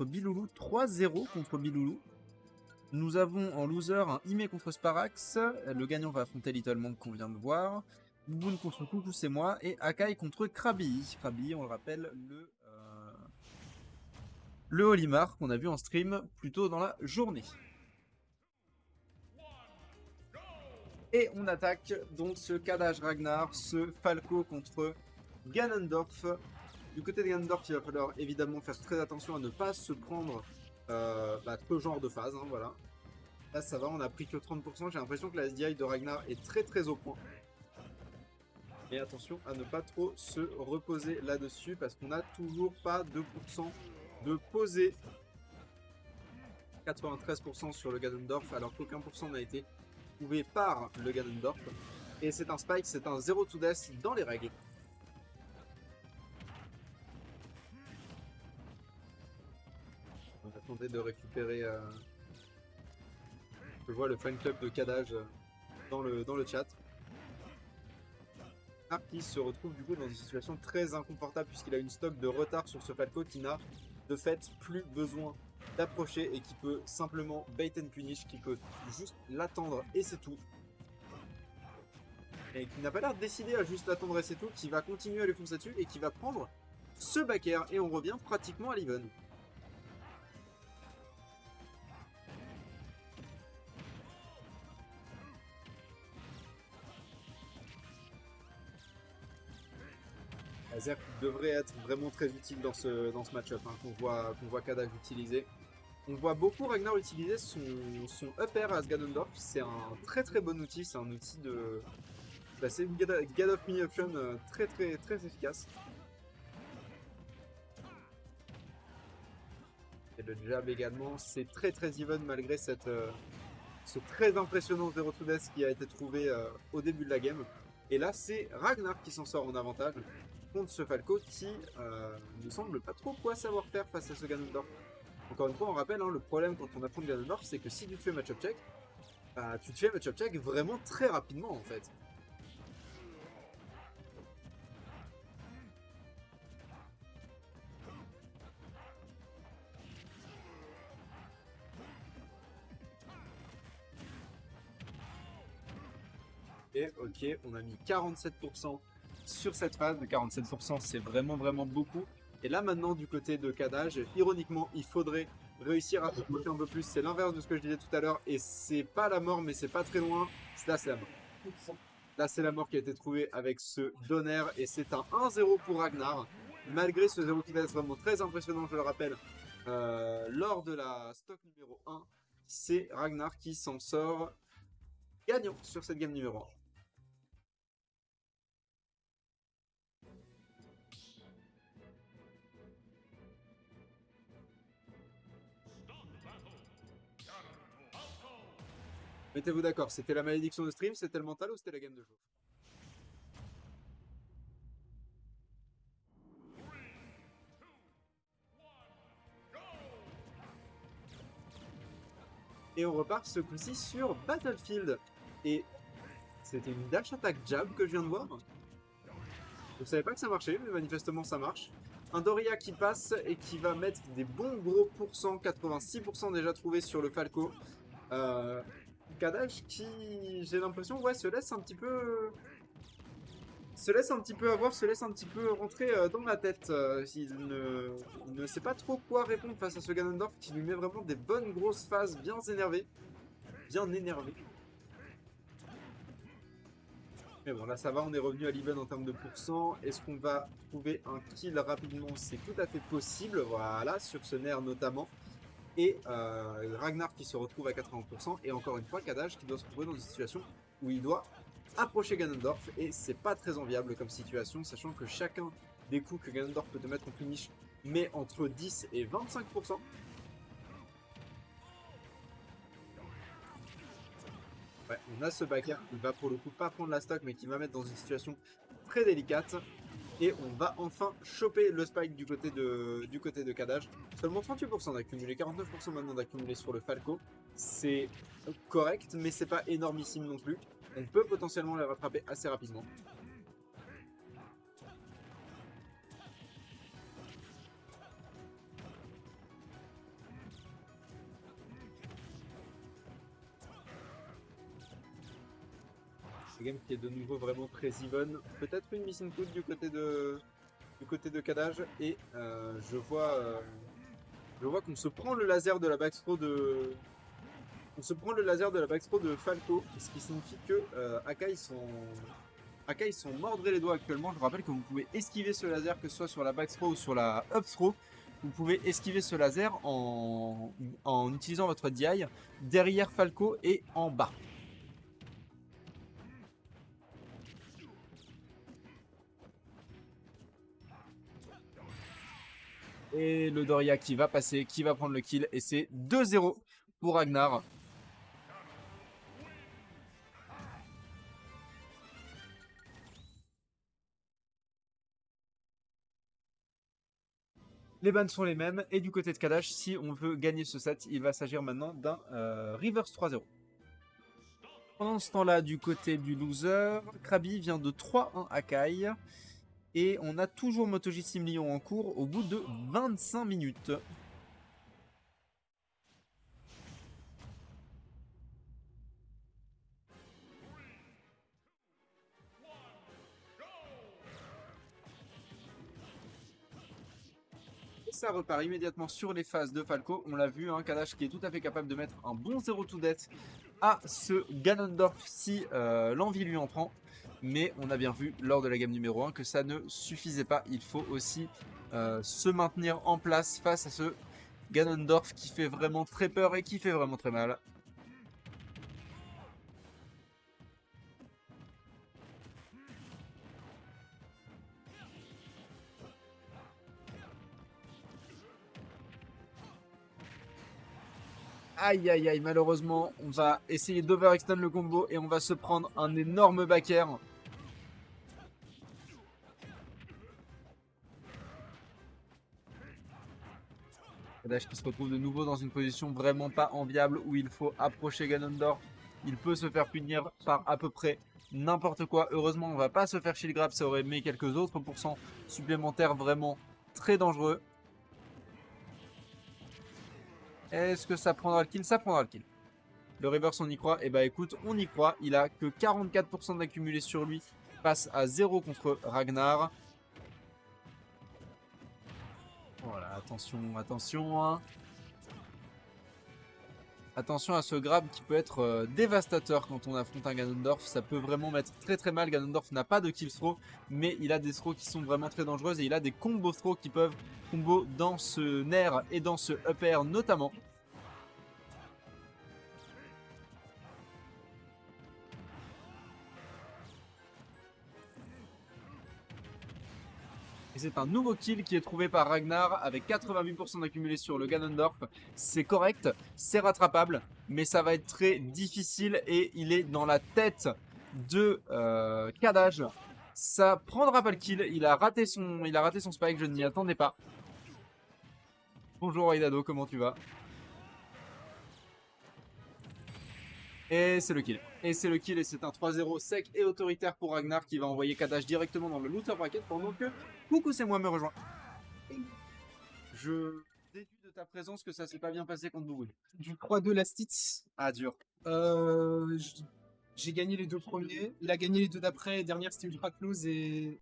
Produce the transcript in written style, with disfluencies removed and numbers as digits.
contre Biloulou, 3-0 contre Biloulou. Nous avons en loser un Ime contre Sparax. Le gagnant va affronter Little Monk qu'on vient de voir. Bouboun contre Coucou, c'est moi. Et Akai contre Krabi. Krabi, on le rappelle, le Olimar qu'on a vu en stream plus tôt dans la journée. Et on attaque donc ce Kadaj Ragnar, ce Falco contre Ganondorf. Du côté de Ganondorf, il va falloir évidemment faire très attention à ne pas se prendre ce genre de phase. Hein, voilà. Là, ça va, on a pris que 30%. J'ai l'impression que la SDI de Ragnar est très très au point. Et attention à ne pas trop se reposer là-dessus parce qu'on n'a toujours pas 2% de posé. 93% sur le Ganondorf alors qu'aucun pourcent n'a été trouvé par le Ganondorf. Et c'est un spike, c'est un 0 to death dans les règles. On va tenter de récupérer... Je vois le fan club de Kadaj dans le chat. Qui se retrouve du coup dans une situation très inconfortable puisqu'il a une stock de retard sur ce Falco qui n'a de fait plus besoin d'approcher et qui peut simplement bait and punish, qui peut juste l'attendre et c'est tout. Et qui n'a pas l'air décidé à juste l'attendre et c'est tout, qui va continuer à lui foncer dessus et qui va prendre ce backer et on revient pratiquement à l'even. Laser devrait être vraiment très utile dans ce match-up hein, qu'on voit Kadaj utiliser. On voit beaucoup Ragnar utiliser son up air à Ganondorf. C'est un très très bon outil. C'est un outil de... c'est une God of Mini Option très très très efficace. Et le jab également. C'est très très even malgré ce très impressionnant 0 to death qui a été trouvé au début de la game. Et là c'est Ragnar qui s'en sort en avantage contre ce Falco qui ne semble pas trop quoi savoir faire face à ce Ganondorf. Encore une fois, on rappelle, hein, le problème quand on affronte Ganondorf, c'est que si tu te fais match-up check, tu te fais match-up check vraiment très rapidement en fait. Et ok, on a mis 47% sur cette phase. 47%, c'est vraiment vraiment beaucoup. Et là maintenant du côté de Kadaj, ironiquement, il faudrait réussir à se bloquer un peu plus. C'est l'inverse de ce que je disais tout à l'heure. Et c'est pas la mort, mais c'est pas très loin. Là, c'est la mort. Là, c'est la mort qui a été trouvée avec ce Donner. Et c'est un 1-0 pour Ragnar. Malgré ce 0 qui est vraiment très impressionnant, je le rappelle. Lors de la stock numéro 1, c'est Ragnar qui s'en sort gagnant sur cette game numéro 1. Mettez-vous d'accord, c'était la malédiction de stream, c'était le mental ou c'était la game de jeu? Et on repart ce coup-ci sur Battlefield. Et c'était une dash attack jab que je viens de voir. Je savais pas que ça marchait, mais manifestement ça marche. Un Doria qui passe et qui va mettre des bons gros pourcents, 86% déjà trouvé sur le Falco. Kadaj qui, j'ai l'impression, ouais, se laisse un petit peu avoir, se laisse un petit peu rentrer dans la tête. Il ne sait pas trop quoi répondre face à ce Ganondorf qui lui met vraiment des bonnes grosses phases bien énervées. Bien énervé. Mais bon, là ça va, on est revenu à l'even en termes de pourcent. Est-ce qu'on va trouver un kill rapidement? C'est tout à fait possible, voilà, sur ce nerf notamment. Et Ragnar qui se retrouve à 80%. Et encore une fois, Kadaj qui doit se retrouver dans une situation où il doit approcher Ganondorf. Et c'est pas très enviable comme situation, sachant que chacun des coups que Ganondorf peut te mettre en punish met entre 10 et 25%. Ouais, on a ce backer qui va pour le coup pas prendre la stock mais qui va mettre dans une situation très délicate. Et on va enfin choper le spike du côté de Kadaj. Seulement 38% d'accumuler, 49% maintenant d'accumuler sur le Falco. C'est correct, mais c'est pas énormissime non plus. On peut potentiellement les rattraper assez rapidement. La game qui est de nouveau vraiment très even. Peut-être une missing put du côté de Kadaj. Et je vois qu'on se prend le laser de la backthrow de. On se prend le laser de la backthrow de Falco, ce qui signifie que Akai sont mordrés les doigts actuellement. Je vous rappelle que vous pouvez esquiver ce laser, que ce soit sur la backthrow ou sur la upthrow. Vous pouvez esquiver ce laser en utilisant votre DI derrière Falco et en bas. Et le Doria qui va passer, qui va prendre le kill. Et c'est 2-0 pour Ragnar. Les bans sont les mêmes. Et du côté de Kadash, si on veut gagner ce set, il va s'agir maintenant d'un reverse 3-0. Pendant ce temps-là, du côté du loser, Krabi vient de 3-1 Akai. Et on a toujours MotoG Sim Lyon en cours au bout de 25 minutes. Et ça repart immédiatement sur les phases de Falco. On l'a vu, hein, Kadash qui est tout à fait capable de mettre un bon 0 to death à ce Ganondorf si l'envie lui en prend. Mais on a bien vu lors de la game numéro 1 que ça ne suffisait pas. Il faut aussi se maintenir en place face à ce Ganondorf qui fait vraiment très peur et qui fait vraiment très mal. Aïe aïe aïe, malheureusement, on va essayer d'overextend le combo et on va se prendre un énorme back air. Kadash qui se retrouve de nouveau dans une position vraiment pas enviable où il faut approcher Ganondorf. Il peut se faire punir par à peu près n'importe quoi. Heureusement, on va pas se faire shield grab, ça aurait mis quelques autres pourcents supplémentaires vraiment très dangereux. Est-ce que ça prendra le kill? Ça prendra le kill. Le reverse, on y croit? Eh bah écoute, on y croit. Il a que 44% d'accumulé sur lui face à 0 contre Ragnar. Voilà, attention, attention. Hein. Attention à ce grab qui peut être dévastateur quand on affronte un Ganondorf. Ça peut vraiment mettre très très mal. Ganondorf n'a pas de kill throw, mais il a des throws qui sont vraiment très dangereuses. Et il a des combo throws qui peuvent combo dans ce Nair et dans ce up air notamment. Et c'est un nouveau kill qui est trouvé par Ragnar avec 88% d'accumulé sur le Ganondorf. C'est correct, c'est rattrapable, mais ça va être très difficile et il est dans la tête de Kadaj. Ça prendra pas le kill, il a raté son spike, je ne m'y attendais pas. Bonjour Aidado, comment tu vas? Et c'est le kill. Et c'est le kill et c'est un 3-0 sec et autoritaire pour Ragnar qui va envoyer Kadash directement dans le looter bracket pendant que coucou c'est moi me rejoint. Je déduis de ta présence que ça s'est pas bien passé contre Bouboule. Du 3-2 last hit. Ah dur. J'ai gagné les deux premiers. Il a gagné les deux d'après. Dernière c'était ultra close et